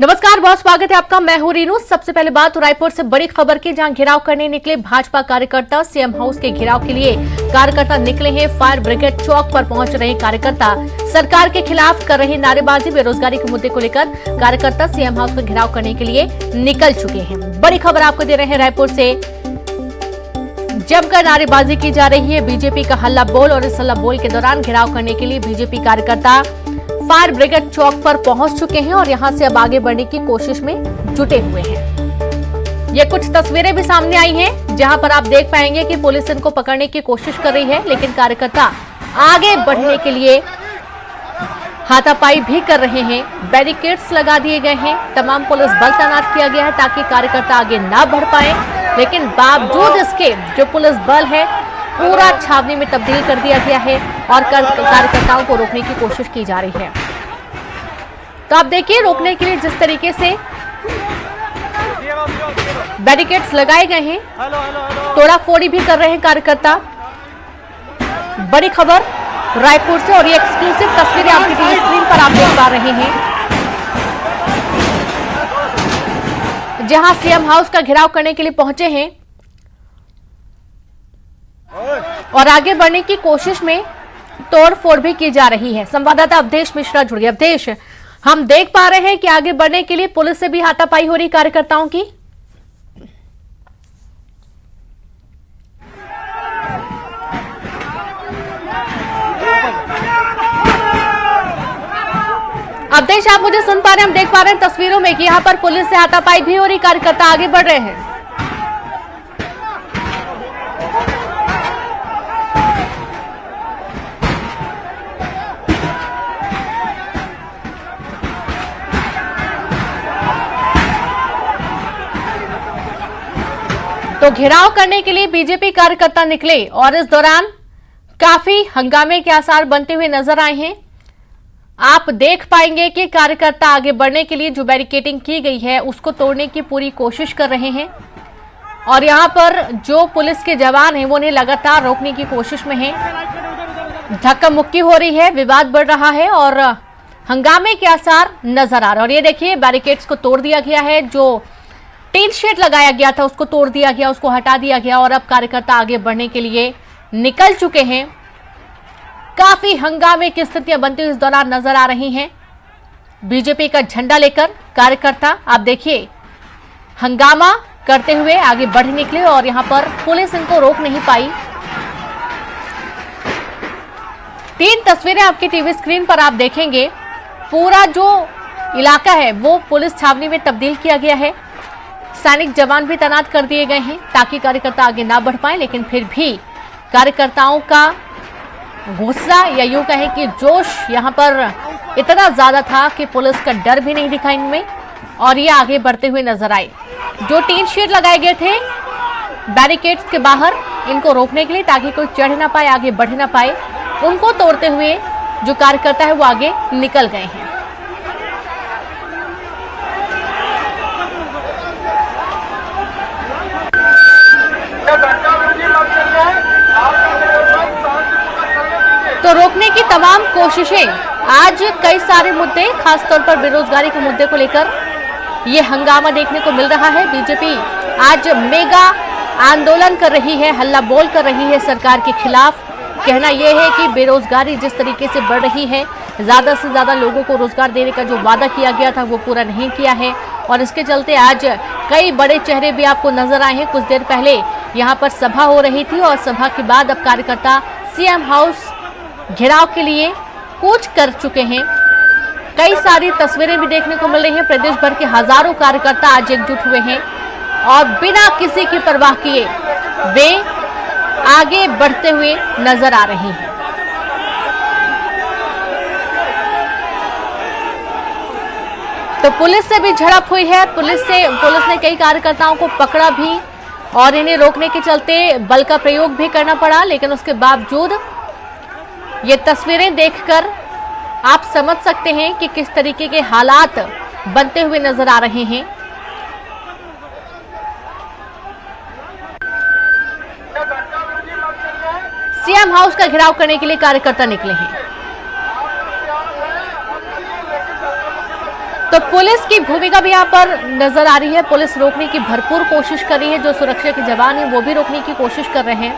नमस्कार, बहुत स्वागत है आपका। मैं हूं रीनू। सबसे पहले बात रायपुर से बड़ी खबर की, जहां घेराव करने निकले भाजपा कार्यकर्ता। सीएम हाउस के घेराव के लिए कार्यकर्ता निकले हैं। फायर ब्रिगेड चौक पर पहुंच रहे कार्यकर्ता सरकार के खिलाफ कर रहे नारेबाजी। बेरोजगारी के मुद्दे को लेकर कार्यकर्ता सीएम हाउस का घेराव करने के लिए निकल चुके हैं। बड़ी खबर आपको दे रहे हैं रायपुर से। जमकर नारेबाजी की जा रही है। बीजेपी का हल्ला बोल और इस हल्ला बोल के दौरान घेराव करने के लिए बीजेपी कार्यकर्ता फायर ब्रिगेड चौक पर पहुंच चुके हैं और यहां से अब आगे बढ़ने की कोशिश में जुटे हुए हैं। ये कुछ तस्वीरें भी सामने आई हैं, जहां पर आप देख पाएंगे कि पुलिस इनको पकड़ने की कोशिश कर रही है, लेकिन कार्यकर्ता आगे बढ़ने के लिए हाथापाई भी कर रहे हैं। बैरिकेड्स लगा दिए गए हैं। तमाम पुलिस बल तैनात किया गया है ताकि कार्यकर्ता आगे ना बढ़ पाए, लेकिन बावजूद इसके जो पुलिस बल है पूरा छावनी में तब्दील कर दिया गया है और कार्यकर्ताओं को रोकने की कोशिश की जा रही है। तो आप देखिए, रोकने के लिए जिस तरीके से बैरिकेड्स लगाए गए हैं, तोड़ाफोड़ी भी कर रहे हैं कार्यकर्ता। बड़ी खबर रायपुर से, और ये एक्सक्लूसिव तस्वीरें आपकी टीवी स्क्रीन पर आप देख पा रहे हैं, जहां सीएम हाउस का घेराव करने के लिए पहुंचे हैं और आगे बढ़ने की कोशिश में तोड़फोड़ भी की जा रही है। संवाददाता अवधेश मिश्रा जुड़ गए। अवधेश, हम देख पा रहे हैं कि आगे बढ़ने के लिए पुलिस से भी हाथापाई हो रही कार्यकर्ताओं की। अवधेश, आप मुझे सुन पा रहे हैं? हम देख पा रहे हैं तस्वीरों में कि यहां पर पुलिस से हाथापाई भी हो रही, कार्यकर्ता आगे बढ़ रहे हैं। तो घेराव करने के लिए बीजेपी कार्यकर्ता निकले और इस दौरान काफी हंगामे के आसार बनते हुए नजर आए हैं। आप देख पाएंगे कि कार्यकर्ता आगे बढ़ने के लिए जो बैरिकेडिंग की गई है उसको तोड़ने की पूरी कोशिश कर रहे हैं और यहां पर जो पुलिस के जवान हैं वो उन्हें लगातार रोकने की कोशिश में हैं। धक्का मुक्की हो रही है, विवाद बढ़ रहा है और हंगामे के आसार नजर आ रहे हैं। और ये देखिए, बैरिकेड्स को तोड़ दिया गया है। जो टीन शेड लगाया गया था उसको तोड़ दिया गया, उसको हटा दिया गया और अब कार्यकर्ता आगे बढ़ने के लिए निकल चुके हैं। काफी हंगामे की स्थितियां बनती हुई इस दौरान नजर आ रही हैं। बीजेपी का झंडा लेकर कार्यकर्ता, आप देखिए, हंगामा करते हुए आगे बढ़ निकले और यहां पर पुलिस इनको रोक नहीं पाई। 3 तस्वीरें आपकी टीवी स्क्रीन पर आप देखेंगे। पूरा जो इलाका है वो पुलिस छावनी में तब्दील किया गया है। सैनिक जवान भी तैनात कर दिए गए हैं ताकि कार्यकर्ता आगे ना बढ़ पाए, लेकिन फिर भी कार्यकर्ताओं का गुस्सा या यूं कहें कि जोश यहां पर इतना ज्यादा था कि पुलिस का डर भी नहीं दिखा इनमें और ये आगे बढ़ते हुए नजर आए। जो टीन शेड लगाए गए थे बैरिकेड्स के बाहर इनको रोकने के लिए ताकि कोई चढ़ ना पाए, आगे बढ़ ना पाए, उनको तोड़ते हुए जो कार्यकर्ता है वो आगे निकल गए हैं। तो रोकने की तमाम कोशिशें, आज कई सारे मुद्दे, खासतौर पर बेरोजगारी के मुद्दे को लेकर ये हंगामा देखने को मिल रहा है। बीजेपी आज मेगा आंदोलन कर रही है, हल्ला बोल कर रही है सरकार के खिलाफ। कहना यह है कि बेरोजगारी जिस तरीके से बढ़ रही है, ज्यादा से ज्यादा लोगों को रोजगार देने का जो वादा किया गया था वो पूरा नहीं किया है और इसके चलते आज कई बड़े चेहरे भी आपको नजर आए हैं। कुछ देर पहले यहाँ पर सभा हो रही थी और सभा के बाद अब कार्यकर्ता सीएम हाउस घेराव के लिए कूच कर चुके हैं। कई सारी तस्वीरें भी देखने को मिल रही हैं। प्रदेश भर के हजारों कार्यकर्ता आज एकजुट हुए हैं और बिना किसी की परवाह किए वे आगे बढ़ते हुए नजर आ रहे हैं। तो पुलिस से भी झड़प हुई है। पुलिस ने कई कार्यकर्ताओं को पकड़ा भी और इन्हें रोकने के चलते बल का प्रयोग भी करना पड़ा, लेकिन उसके बावजूद ये तस्वीरें देखकर आप समझ सकते हैं कि किस तरीके के हालात बनते हुए नजर आ रहे हैं। सीएम हाउस का घेराव करने के लिए कार्यकर्ता निकले हैं। तो पुलिस की भूमिका भी यहाँ पर नजर आ रही है। पुलिस रोकने की भरपूर कोशिश कर रही है, जो सुरक्षा के जवान हैं वो भी रोकने की कोशिश कर रहे हैं।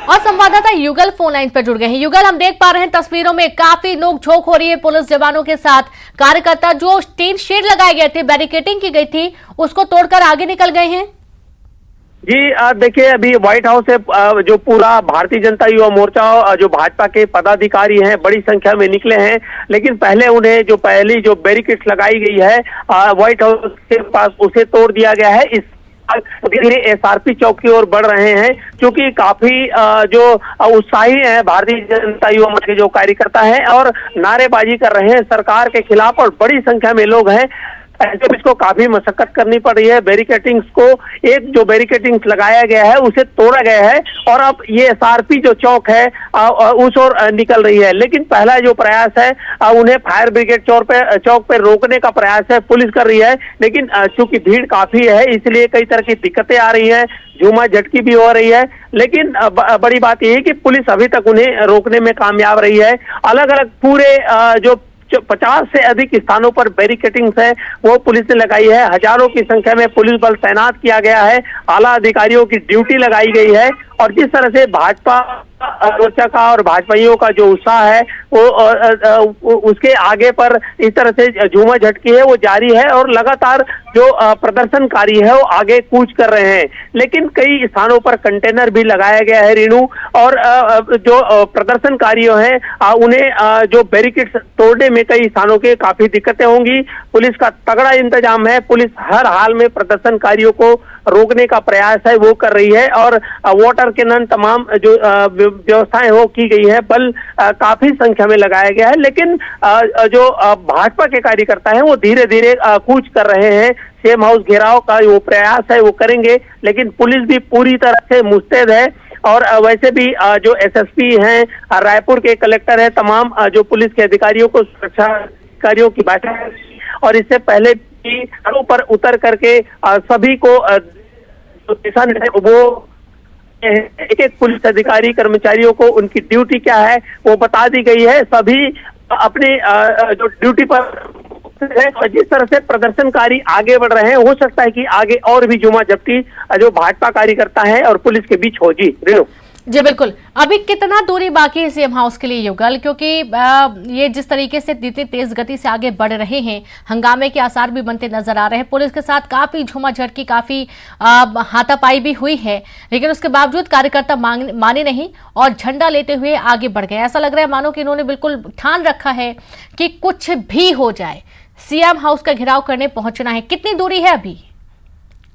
और संवाददाता युगल फोन लाइन पर जुड़ गए हैं। युगल, हम देख पा रहे हैं तस्वीरों में काफी नोकझोंक हो रही है पुलिस जवानों के साथ। कार्यकर्ता जो टीन शेड लगाए गए थे, बैरिकेडिंग की गई थी, उसको तोड़कर आगे निकल गए हैं। जी देखिए, अभी व्हाइट हाउस से जो पूरा भारतीय जनता युवा मोर्चा जो भाजपा के पदाधिकारी हैं बड़ी संख्या में निकले हैं, लेकिन पहले उन्हें जो पहली जो बैरिकेड्स लगाई गई है व्हाइट हाउस के पास, उसे तोड़ दिया गया है। इस धीरे धीरे एसआरपी चौक की ओर बढ़ रहे हैं, क्योंकि काफी जो उत्साही हैं भारतीय जनता युवा मोर्चा के जो कार्यकर्ता हैं और नारेबाजी कर रहे हैं सरकार के खिलाफ, और बड़ी संख्या में लोग हैं। ऐसे इसको काफी मशक्कत करनी पड़ रही है। बैरिकेडिंग्स को, एक जो बैरिकेडिंग्स लगाया गया है उसे तोड़ा गया है और अब ये एसआरपी जो चौक है उस ओर निकल रही है। लेकिन पहला जो प्रयास है उन्हें फायर ब्रिगेड चौक पे रोकने का प्रयास है, पुलिस कर रही है। लेकिन चूंकि भीड़ काफी है, इसलिए कई तरह की दिक्कतें आ रही हैं, झूमा झटकी भी हो रही है। लेकिन बड़ी बात यह है कि पुलिस अभी तक उन्हें रोकने में कामयाब रही है। अलग अलग पूरे जो 50 से अधिक स्थानों पर बैरिकेडिंग्स है वो पुलिस ने लगाई है। हजारों की संख्या में पुलिस बल तैनात किया गया है, आला अधिकारियों की ड्यूटी लगाई गई है। और जिस तरह से भाजपा मोर्चा का और भाजपाइयों का जो उत्साह है वो उसके आगे पर इस तरह से झूमा झटकी है वो जारी है, और लगातार जो प्रदर्शनकारी है वो आगे कूच कर रहे हैं। लेकिन कई स्थानों पर कंटेनर भी लगाया गया है रीनू, और जो प्रदर्शनकारियों हैं उन्हें जो बैरिकेड्स तोड़ने में कई स्थानों के काफी दिक्कतें होंगी। पुलिस का तगड़ा इंतजाम है, पुलिस हर हाल में प्रदर्शनकारियों को रोकने का प्रयास है वो कर रही है, और वाटर कैनन तमाम जो व्यवस्थाएं वो की गई है, बल काफी संख्या में लगाया गया है। लेकिन जो भाजपा के कार्यकर्ता हैं वो धीरे धीरे कूच कर रहे हैं। सेम हाउस घेराव का वो प्रयास है वो करेंगे, लेकिन पुलिस भी पूरी तरह से मुस्तैद है। और वैसे भी जो एसएसपी हैं, रायपुर के कलेक्टर हैं, तमाम जो पुलिस के अधिकारियों को, सुरक्षा अधिकारियों की बैठक, और इससे पहले भी सड़कों पर उतर करके सभी को दिशा निर्देश वो एक एक पुलिस अधिकारी कर्मचारियों को उनकी ड्यूटी क्या है वो बता दी गई है। सभी अपनी जो ड्यूटी पर है। जिस तरह से प्रदर्शनकारी आगे बढ़ रहे हैं, हो सकता है कि आगे और भी जुमा जब्ती जो भाजपा कार्यकर्ता है और पुलिस के बीच हो। जी जी बिल्कुल। अभी कितना दूरी बाकी है सीएम हाउस के लिए युगल, क्योंकि ये जिस तरीके से इतनी तेज गति से आगे बढ़ रहे हैं, हंगामे के आसार भी बनते नजर आ रहे हैं। पुलिस के साथ काफी झूमा झटकी, काफी हाथापाई भी हुई है, लेकिन उसके बावजूद कार्यकर्ता माने नहीं और झंडा लेते हुए आगे बढ़ गए। ऐसा लग रहा है मानो कि इन्होंने बिल्कुल ठान रखा है कि कुछ भी हो जाए सीएम हाउस का घेराव करने पहुंचना है। कितनी दूरी है अभी?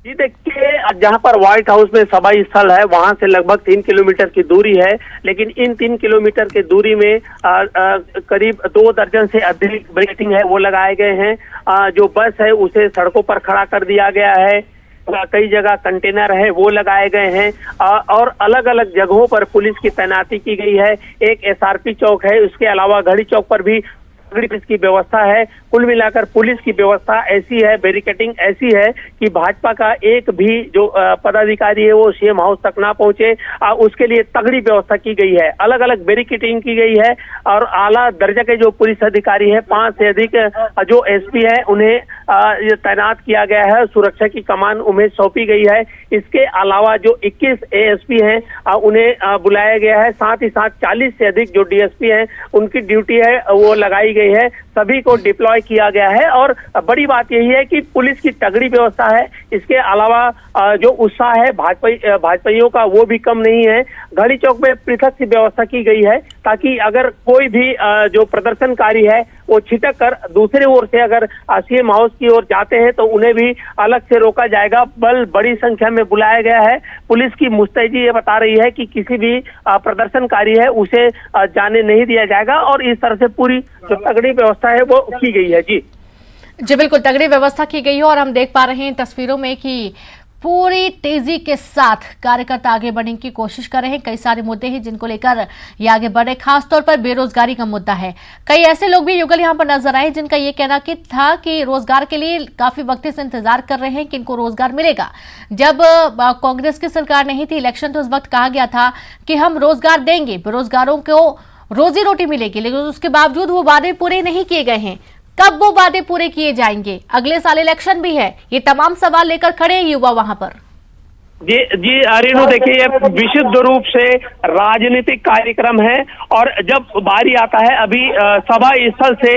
जी देखिए, जहां पर व्हाइट हाउस में सभा स्थल है वहां से लगभग 3 किलोमीटर की दूरी है, लेकिन इन 3 किलोमीटर की दूरी में करीब 2 दर्जन से अधिक बैरिकेडिंग है वो लगाए गए हैं। जो बस है उसे सड़कों पर खड़ा कर दिया गया है, कई जगह कंटेनर है वो लगाए गए हैं, और अलग अलग जगहों पर पुलिस की तैनाती की गई है। एक एसआरपी चौक है, उसके अलावा घड़ी चौक पर भी इसकी व्यवस्था है। कुल मिलाकर पुलिस की व्यवस्था ऐसी है, बैरिकेडिंग ऐसी है कि भाजपा का एक भी जो पदाधिकारी है वो सीएम हाउस तक ना पहुंचे, उसके लिए तगड़ी व्यवस्था की गई है। अलग अलग बैरिकेडिंग की गई है, और आला दर्जा के जो पुलिस अधिकारी है, 5 से अधिक जो एसपी है उन्हें तैनात किया गया है। सुरक्षा की कमान उन्हें सौंपी गई है। इसके अलावा जो 21 एएसपी हैं उन्हें बुलाया गया है। साथ ही साथ 40 से अधिक जो डीएसपी हैं उनकी ड्यूटी है वो लगाई गई है। सभी को डिप्लॉय किया गया है, और बड़ी बात यही है कि पुलिस की तगड़ी व्यवस्था है। इसके अलावा जो उत्साह है भाजपाइयों का वो भी कम नहीं है। घड़ी चौक में पृथक सी व्यवस्था की गई है, ताकि अगर कोई भी जो प्रदर्शनकारी है वो छिटक कर दूसरे ओर से अगर सीएम हाउस की ओर जाते हैं तो उन्हें भी अलग से रोका जाएगा। बल बड़ी संख्या में बुलाया गया है। पुलिस की मुस्तैदी ये बता रही है कि किसी भी प्रदर्शनकारी है उसे जाने नहीं दिया जाएगा, और इस तरह से पूरी जो तगड़ी व्यवस्था है वो की गई है। जी बिल्कुल, तगड़ी व्यवस्था की गई है, और हम देख पा रहे हैं तस्वीरों में कि पूरी तेजी के साथ कार्यकर्ता आगे बढ़ने की कोशिश कर रहे हैं। कई सारे मुद्दे हैं जिनको लेकर ये आगे बढ़ रहे, खासतौर पर बेरोजगारी का मुद्दा है। कई ऐसे लोग भी युगल यहाँ पर नजर आए जिनका ये कहना था कि रोजगार के लिए काफी वक्त से इंतजार कर रहे हैं कि इनको रोजगार मिलेगा। जब कांग्रेस की सरकार नहीं थी, इलेक्शन तो उस वक्त कहा गया था कि हम रोजगार देंगे, बेरोजगारों को रोजी रोटी मिलेगी, लेकिन उसके बावजूद वो वादे पूरे नहीं किए गए हैं। कब वो वादे पूरे किए जाएंगे? अगले साल इलेक्शन भी है। ये तमाम सवाल लेकर खड़े हैं युवा वहां पर। जी जी रेणु, देखिए ये विशुद्ध रूप से राजनीतिक कार्यक्रम है और जब बारी आता है अभी सभा स्थल से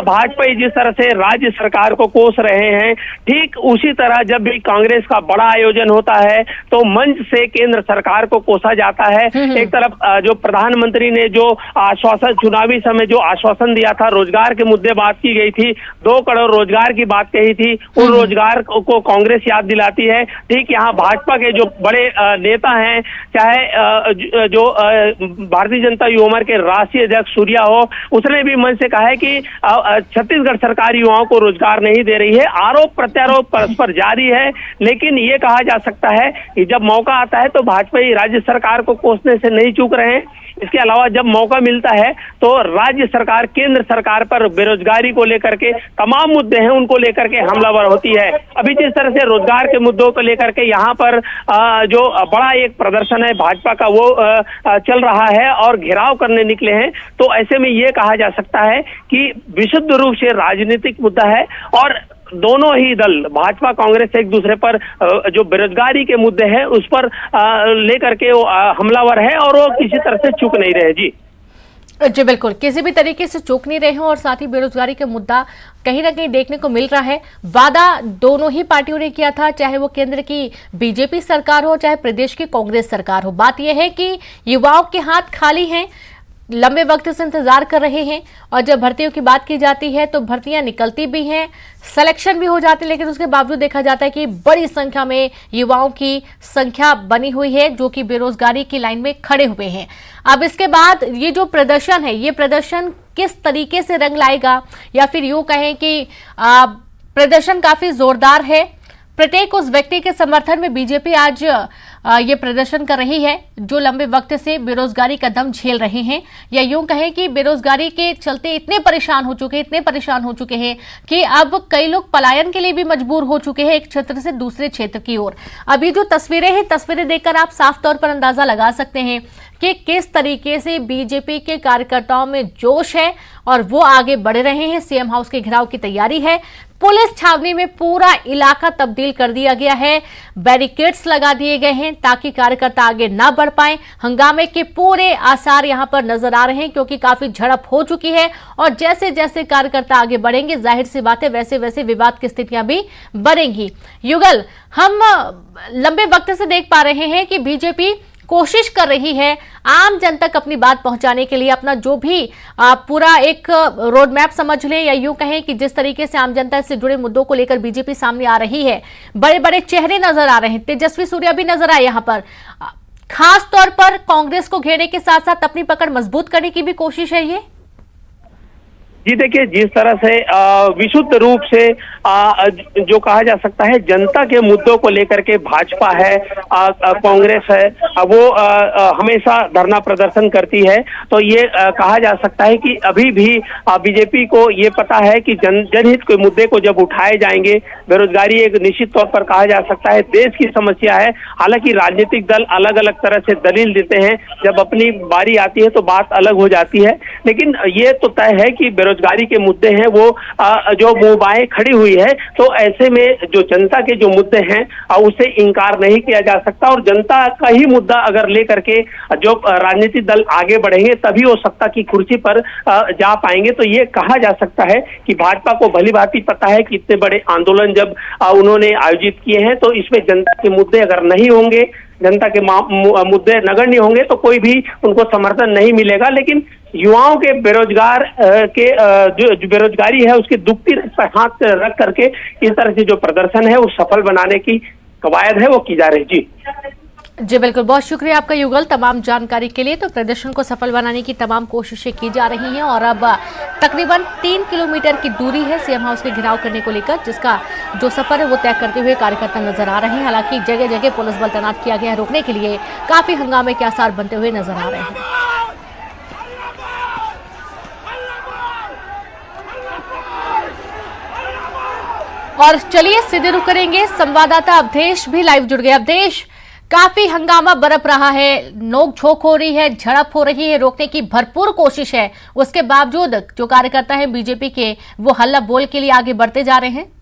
भाजपा जिस तरह से राज्य सरकार को कोस रहे हैं, ठीक उसी तरह जब भी कांग्रेस का बड़ा आयोजन होता है तो मंच से केंद्र सरकार को कोसा जाता है। एक तरफ जो प्रधानमंत्री ने जो आश्वासन, चुनावी समय जो आश्वासन दिया था, रोजगार के मुद्दे बात की गई थी, 2 करोड़ रोजगार की बात कही थी, उन रोजगार को कांग्रेस याद दिलाती है। ठीक यहाँ भाजपा के जो बड़े नेता हैं, चाहे जो भारतीय जनता युवा मोर्चा के राष्ट्रीय अध्यक्ष सूर्या हो, उसने भी मंच से कहा है कि छत्तीसगढ़ सरकार युवाओं को रोजगार नहीं दे रही है। आरोप प्रत्यारोप परस्पर जारी है, लेकिन ये कहा जा सकता है कि जब मौका आता है तो भाजपा राज्य सरकार को कोसने से नहीं चूक रहे हैं। इसके अलावा जब मौका मिलता है तो राज्य सरकार केंद्र सरकार पर बेरोजगारी को लेकर के तमाम मुद्दे हैं उनको लेकर के हमलावर होती है। अभी जिस तरह से रोजगार के मुद्दों को लेकर के यहाँ पर जो बड़ा एक प्रदर्शन है भाजपा का वो चल रहा है और घेराव करने निकले हैं, तो ऐसे में ये कहा जा सकता है कि विशुद्ध रूप से राजनीतिक मुद्दा है और दोनों ही दल भाजपा कांग्रेस एक दूसरे पर जो बेरोजगारी के मुद्दे हैं उस पर लेकर के वो हमलावर है और वो किसी तरह से चूक नहीं रहे। जी बिल्कुल, किसी भी तरीके से चूक नहीं रहे हो और साथ ही बेरोजगारी का मुद्दा कहीं ना कहीं देखने को मिल रहा है। वादा दोनों ही पार्टियों ने किया था, चाहे वो केंद्र की बीजेपी सरकार हो चाहे प्रदेश की कांग्रेस सरकार हो। बात यह है कि युवाओं के हाथ खाली हैं, लंबे वक्त से इंतजार कर रहे हैं और जब भर्तियों की बात की जाती है तो भर्तियां निकलती भी हैं, सिलेक्शन भी हो जाते हैं, लेकिन उसके बावजूद देखा जाता है कि बड़ी संख्या में युवाओं की संख्या बनी हुई है जो कि बेरोजगारी की लाइन में खड़े हुए हैं। अब इसके बाद ये जो प्रदर्शन है, ये प्रदर्शन किस तरीके से रंग लाएगा, या फिर यूं कहें कि प्रदर्शन काफी जोरदार है। प्रत्येक उस व्यक्ति के समर्थन में बीजेपी आज ये प्रदर्शन कर रही है जो लंबे वक्त से बेरोजगारी का दम झेल रहे हैं, या यूं कहें कि बेरोजगारी के चलते इतने परेशान हो चुके हैं कि अब कई लोग पलायन के लिए भी मजबूर हो चुके हैं एक क्षेत्र से दूसरे क्षेत्र की ओर। अभी जो तस्वीरें हैं, तस्वीरें देखकर आप साफ तौर पर अंदाजा लगा सकते हैं कि किस तरीके से बीजेपी के कार्यकर्ताओं में जोश है और वो आगे बढ़ रहे हैं। सीएम हाउस के घेराव की तैयारी है, पुलिस छावनी में पूरा इलाका तब्दील कर दिया गया है, बैरिकेड्स लगा दिए गए हैं ताकि कार्यकर्ता आगे ना बढ़ पाए। हंगामे के पूरे आसार यहां पर नजर आ रहे हैं क्योंकि काफी झड़प हो चुकी है और जैसे जैसे कार्यकर्ता आगे बढ़ेंगे, जाहिर सी बात है वैसे वैसे विवाद की स्थितियां भी बनेंगी। युगल, हम लंबे वक्त से देख पा रहे हैं कि बीजेपी कोशिश कर रही है आम जन तक अपनी बात पहुंचाने के लिए, अपना जो भी पूरा एक रोड मैप समझ लें, या यूं कहें कि जिस तरीके से आम जनता से जुड़े मुद्दों को लेकर बीजेपी सामने आ रही है। बड़े बड़े चेहरे नजर आ रहे हैं, तेजस्वी सूर्या भी नजर आए यहां पर। खास तौर पर कांग्रेस को घेरने के साथ साथ अपनी पकड़ मजबूत करने की भी कोशिश है ये। जी देखिए, जिस तरह से विशुद्ध रूप से जो कहा जा सकता है जनता के मुद्दों को लेकर के भाजपा है, कांग्रेस है, वो हमेशा धरना प्रदर्शन करती है, तो ये कहा जा सकता है कि अभी भी बीजेपी को ये पता है कि जनहित के मुद्दे को जब उठाए जाएंगे, बेरोजगारी एक निश्चित तौर पर कहा जा सकता है देश की समस्या है। हालांकि राजनीतिक दल अलग अलग तरह से दलील देते हैं, जब अपनी बारी आती है तो बात अलग हो जाती है, लेकिन ये तो तय है कि बेरोजगारी के मुद्दे हैं वो जो मुंहबाएं खड़ी हुई है, तो ऐसे में जो जनता के जो मुद्दे हैं उसे इनकार नहीं किया जा सकता और जनता का ही मुद्दा अगर लेकर के जो राजनीतिक दल आगे बढ़ेंगे तभी वो सत्ता की कुर्सी पर जा पाएंगे। तो ये कहा जा सकता है कि भाजपा को भली भांति पता है कि इतने बड़े आंदोलन जब उन्होंने आयोजित किए हैं तो इसमें जनता के मुद्दे अगर नहीं होंगे, जनता के मुद्दे नगण्य होंगे तो कोई भी उनको समर्थन नहीं मिलेगा। लेकिन युवाओं के बेरोजगार के जो बेरोजगारी है उसकी दुखती पर हाथ रख करके इस तरह से जो प्रदर्शन है वो सफल बनाने की कवायद है वो की जा रही। जी बिल्कुल, बहुत शुक्रिया आपका युगल तमाम जानकारी के लिए। तो प्रदर्शन को सफल बनाने की तमाम कोशिशें की जा रही हैं और अब तकरीबन 3 किलोमीटर की दूरी है सीएम हाउस के घेराव करने को लेकर, जिसका जो सफर है वो तय करते हुए कार्यकर्ता नजर आ रहे हैं। हालांकि जगह जगह पुलिस बल तैनात किया गया है रोकने के लिए, काफी हंगामे के आसार बनते हुए नजर आ रहे हैं। और चलिए सीधे रुक करेंगे, संवाददाता अवधेश भी लाइव जुड़ गए। अवधेश, काफी हंगामा बरप रहा है, नोक झोंक हो रही है, झड़प हो रही है, रोकने की भरपूर कोशिश है। उसके बावजूद जो कार्यकर्ता है बीजेपी के, वो हल्ला बोल के लिए आगे बढ़ते जा रहे हैं।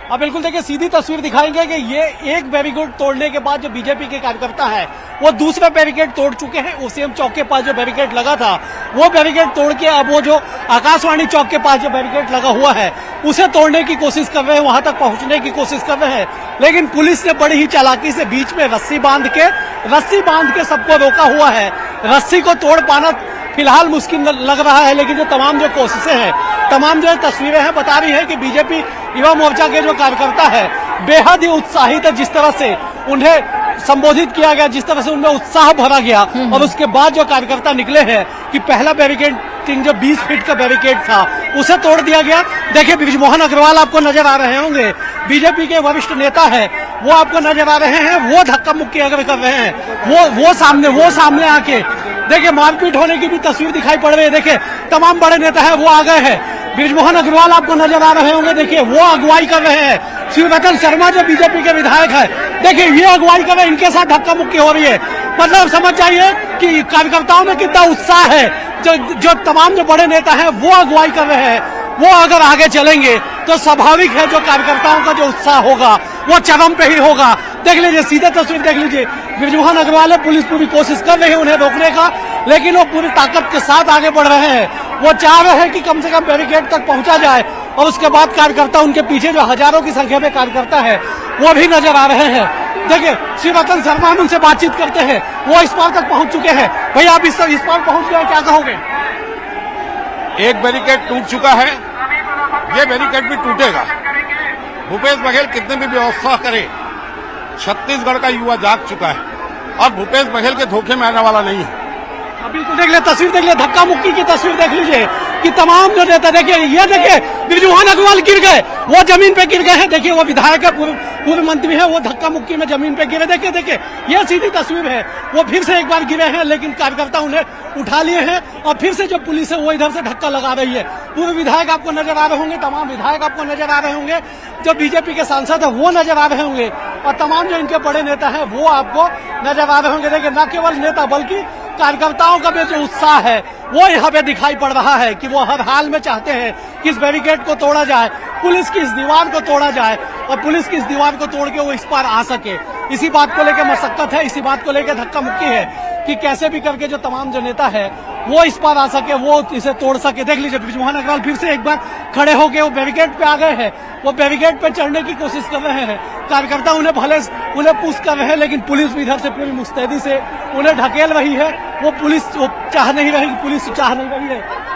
अब बिल्कुल देखिए, सीधी तस्वीर दिखाएंगे कि ये एक बैरिकेड तोड़ने के बाद जो बीजेपी के कार्यकर्ता है वो दूसरा बैरिकेड तोड़ चुके हैं। ओसीएम चौक के पास जो बैरिकेड लगा था वो बैरिकेड तोड़ के अब वो जो आकाशवाणी चौक के पास जो बैरिकेड लगा हुआ है उसे तोड़ने की कोशिश कर रहे हैं, वहां तक पहुंचने की कोशिश कर रहे हैं। लेकिन पुलिस ने बड़ी ही चालाकी से बीच में रस्सी बांध के सबको रोका हुआ है। रस्सी को तोड़ पाना फिलहाल मुश्किल लग रहा है, लेकिन जो तमाम जो कोशिशें हैं, तमाम जो तस्वीरें हैं बता रही है कि बीजेपी युवा मोर्चा के जो कार्यकर्ता है बेहद ही उत्साहित है। जिस तरह से उन्हें संबोधित किया गया, जिस तरह से उनमें उत्साह भरा गया, और उसके बाद जो कार्यकर्ता निकले हैं कि पहला बैरिकेड जो 20 फीट का बैरिकेड था उसे तोड़ दिया गया। देखिए, बृजमोहन अग्रवाल आपको नजर आ रहे होंगे, बीजेपी के वरिष्ठ नेता है, वो आपको नजर आ रहे हैं। वो धक्का मुक्की अगर कर रहे हैं, वो सामने आके देखिए, मारपीट होने की भी तस्वीर दिखाई पड़ रही है। देखिए, तमाम बड़े नेता है वो आ गए हैं। बृजमोहन अग्रवाल आपको नजर आ रहे होंगे, देखिए वो अगुवाई कर रहे हैं। शिवरतन शर्मा जो बीजेपी के विधायक है, देखिए ये अगुवाई कर रहे हैं, इनके साथ धक्का मुक्की हो रही है। मतलब समझ जाइए कि कार्यकर्ताओं में कितना उत्साह है। जो तमाम जो बड़े नेता हैं वो अगुवाई कर रहे हैं, वो अगर आगे चलेंगे तो स्वाभाविक है जो कार्यकर्ताओं का जो उत्साह होगा वो चरम पे ही होगा। देख लीजिए, सीधे तस्वीर देख लीजिए, बृजमोहन अग्रवाल है, पुलिस पूरी कोशिश कर रही है उन्हें रोकने का, लेकिन वो पूरी ताकत के साथ आगे बढ़ रहे हैं। वो चाह रहे हैं कि कम से कम बैरिकेड तक पहुंचा जाए, और उसके बाद कार्यकर्ता, उनके पीछे जो हजारों की संख्या में कार्यकर्ता है वो भी नजर आ रहे हैं। देखिए, शिवरतन शर्मा, हम उनसे बातचीत करते हैं, वो इस पार तक पहुंच चुके हैं। भैया, आप इस पार पहुंच गए, क्या कहोगे? एक बैरिकेड टूट चुका है, ये बैरिकेड भी टूटेगा। भूपेश बघेल कितने भी व्यवस्था करे, छत्तीसगढ़ का युवा जाग चुका है और भूपेश बघेल के धोखे में आने वाला नहीं है। अभी तो देख ले, तस्वीर देख ले, धक्का मुक्की की तस्वीर देख लीजिए कि तमाम जो नेता, देखिए ये देखिए, बृजमोहन अग्रवाल गिर गए, वो जमीन पे गिर गए हैं। देखिए, वो विधायक है, पूर्व मंत्री है, वो धक्का मुक्की में जमीन पे गिरे। देखिए, ये सीधी तस्वीर है। वो फिर से एक बार गिरे हैं, लेकिन कार्यकर्ता उन्हें उठा लिए हैं, और फिर से जो पुलिस है वो इधर से धक्का लगा रही है। पूर्व विधायक आपको नजर आ रहे होंगे, तमाम विधायक आपको नजर आ रहे होंगे, जो बीजेपी के सांसद है वो नजर आ रहे होंगे, और तमाम जो इनके बड़े नेता है वो आपको नजर आ रहे होंगे। देखिए, न केवल नेता बल्कि कार्यकर्ताओं का भी जो उत्साह है वो यहाँ पे दिखाई पड़ रहा है कि वो हर हाल में चाहते हैं कि इस बैरिकेड को तोड़ा जाए, पुलिस की इस दीवार को तोड़ा जाए, और पुलिस की इस दीवार को तोड़ के वो इस पार आ सके। इसी बात को लेकर मशक्कत है, इसी बात को लेकर धक्का मुक्की है कि कैसे भी करके जो तमाम जो नेता है वो इस पार आ सके, वो इसे तोड़ सके। देख लीजिए, बृजमोहन अग्रवाल फिर से एक बार खड़े होके वो बैरिकेड पे आ गए हैं, वो बैरिकेड पे चढ़ने की कोशिश कर रहे हैं। कार्यकर्ता उन्हें पुश कर रहे हैं, लेकिन पुलिस भी इधर से पूरी मुस्तैदी से उन्हें ढकेल रही है। वो चाह नहीं रही है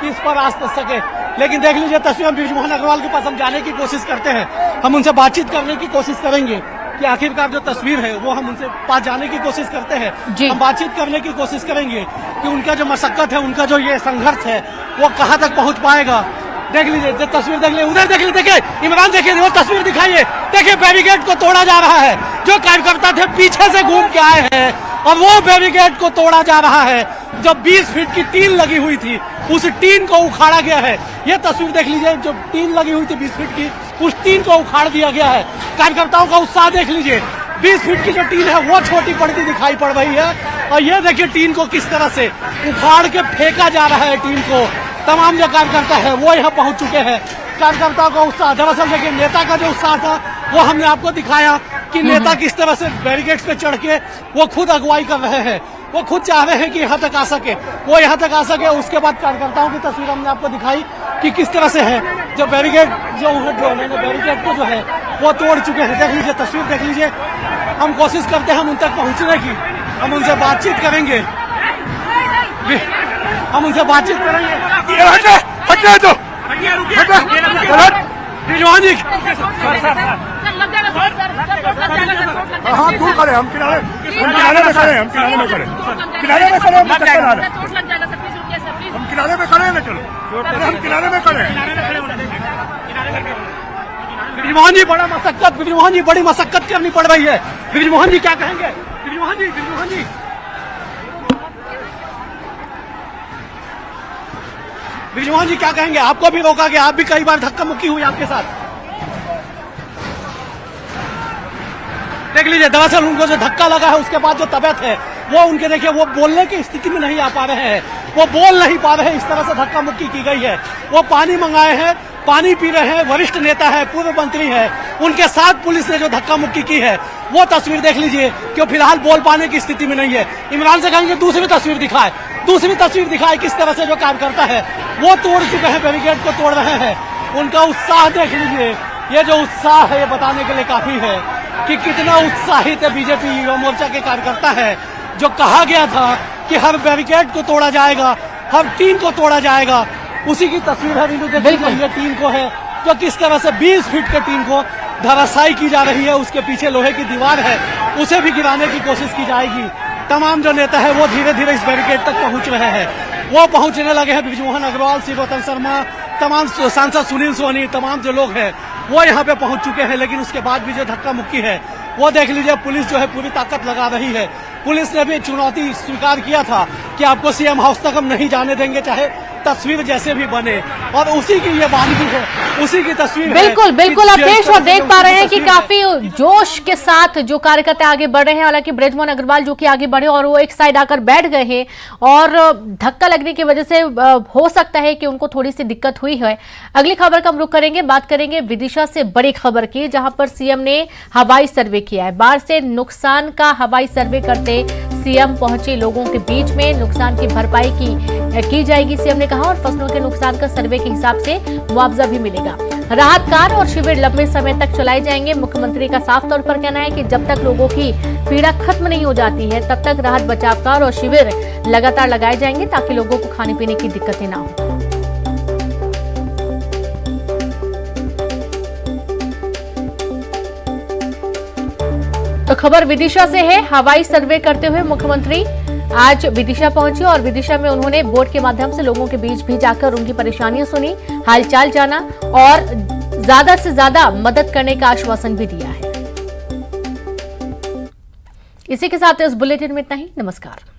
कि इस पर आ सके। लेकिन देख लीजिए तस्वीर, बृजमोहन अग्रवाल के पास हम जाने की कोशिश करते हैं, हम उनसे बातचीत करने की कोशिश करेंगे कि आखिरकार जो तस्वीर है वो हम उनसे पास जाने की कोशिश करते हैं, हम बातचीत करने की कोशिश करेंगे कि उनका जो मशक्कत है, उनका जो ये संघर्ष है वो कहाँ तक पहुंच पाएगा। देख लीजिए, तस्वीर देख लीजिए, उधर देख लीजिए, देखिए इमरान, देखिए वो तस्वीर दिखाइए। देखिए, बैरिकेड को तोड़ा जा रहा है, जो कार्यकर्ता थे पीछे से घूम के आए हैं, और वो बैरिकेड को तोड़ा जा रहा है। जो 20 फीट की टीन लगी हुई थी, उस टीन को उखाड़ा गया है। ये तस्वीर देख लीजिए, जो टीन लगी हुई थी 20 फीट की, उस टीन को उखाड़ दिया गया है। कार्यकर्ताओं का उत्साह देख लीजिए, 20 फीट की जो टीन है वो छोटी पड़ती दिखाई पड़ रही है, और ये देखिए टीन को किस तरह से उखाड़ के फेंका जा रहा है। टीन को तमाम जो कार्यकर्ता है वो यहाँ पहुंच चुके हैं। कार्यकर्ताओं का उत्साह, दरअसल देखिए नेता का जो उत्साह था वो हमने आपको दिखाया कि नेता किस तरह से बैरिकेड्स पे चढ़ के वो खुद अगुवाई कर रहे हैं, वो खुद चाह रहे हैं कि यहाँ तक आ सके, वो यहाँ तक आ सके। उसके बाद कार्यकर्ताओं की तस्वीर हमने आपको दिखाई कि किस तरह से है जो बैरिकेड बैरिकेड को जो है वो तोड़ चुके हैं। देख लीजिए, तस्वीर देख लीजिए। हम कोशिश करते हैं हम उन तक पहुँचने की, हम उनसे बातचीत करेंगे, हम उनसे बातचीत करेंगे। बृजमोहन जी, हाँ दूर खड़े, हम किनारे में खड़े हैं, हम किनारे में खड़े हैं, हम किनारे में खड़े हैं ना, चलो हम किनारे में खड़े हैं। बृजमोहन जी, बृजमोहन जी बड़ी मशक्कत करनी पड़ रही है। बृजमोहन जी क्या कहेंगे? बृजमोहन जी क्या कहेंगे? आपको भी रोका गया, आप भी कई बार धक्का मुक्की हुई आपके साथ। देख लीजिए, दरअसल उनको जो धक्का लगा है उसके बाद जो तबीयत है वो उनके, देखिए वो बोलने की स्थिति में नहीं आ पा रहे हैं, वो बोल नहीं पा रहे हैं, इस तरह से धक्का मुक्की की गई है। वो पानी मंगाए हैं, पानी पी रहे हैं, वरिष्ठ नेता है, पूर्व मंत्री है, उनके साथ पुलिस ने जो धक्का मुक्की की है वो तस्वीर देख लीजिए कि वो फिलहाल बोल पाने की स्थिति में नहीं है। इमरान से कहेंगे दूसरी तस्वीर दिखाए, किस तरह से जो कार्यकर्ता है वो तोड़ चुके हैं, बैरिकेड को तोड़ रहे हैं। उनका उत्साह देख लीजिए, ये जो उत्साह है ये बताने के लिए काफी है कि कितना उत्साहित है बीजेपी युवा मोर्चा के कार्यकर्ता है। जो कहा गया था कि हर बैरिकेड को तोड़ा जाएगा, हर टीम को तोड़ा जाएगा, उसी की तस्वीर है। बिल्कुल ये टीम को है जो किस तरह से 20 फीट के टीम को धराशायी की जा रही है, उसके पीछे लोहे की दीवार है, उसे भी गिराने की कोशिश की जाएगी। तमाम जो नेता है वो धीरे धीरे इस बैरिकेड तक पहुंच रहे हैं, वो पहुंचने लगे हैं। ब्रिजमोहन अग्रवाल, शिवरतन शर्मा, तमाम सांसद सुनील सोनी, तमाम जो लोग हैं वो यहाँ पे पहुंच चुके हैं। लेकिन उसके बाद भी जो धक्का मुक्की है वो देख लीजिए, पुलिस जो है पूरी ताकत लगा रही है। पुलिस ने भी चुनौती स्वीकार किया था कि आपको सीएम हाउस तक हम नहीं जाने देंगे, चाहे तस्वीर जैसे भी बने, और उसी की ये वानगी है, उसी की तस्वीर बिल्कुल आप देश और देख पा रहे हैं कि काफी जोश के साथ जो कार्यकर्ता आगे बढ़ रहे हैं। हालांकि ब्रिजमोहन अग्रवाल जो कि आगे बढ़े और वो एक साइड आकर बैठ गए हैं और धक्का लगने की वजह से हो सकता है कि उनको थोड़ी सी दिक्कत हुई है। अगली खबर का हम रुख करेंगे, बात करेंगे विदिशा से बड़ी खबर की, जहां पर सीएम ने हवाई सर्वे किया है। बाढ़ से नुकसान का हवाई सर्वे करते सीएम पहुंचे लोगों के बीच में, नुकसान की भरपाई की जाएगी सीएम ने कहा, और फसलों के नुकसान का सर्वे के हिसाब से मुआवजा भी मिलेगा। राहत कार्य और शिविर लंबे समय तक चलाए जाएंगे। मुख्यमंत्री का साफ तौर पर कहना है कि जब तक लोगों की पीड़ा खत्म नहीं हो जाती है तब तक राहत बचाव कार्य और शिविर लगातार लगाए जाएंगे ताकि लोगों को खाने पीने की दिक्कतें ना हो। तो खबर विदिशा से है। हवाई सर्वे करते हुए मुख्यमंत्री आज विदिशा पहुंचे और विदिशा में उन्होंने बोट के माध्यम से लोगों के बीच भी जाकर उनकी परेशानियां सुनी, हालचाल जाना और ज्यादा से ज्यादा मदद करने का आश्वासन भी दिया है। इसी के साथ इस बुलेटिन में इतना ही। नमस्कार।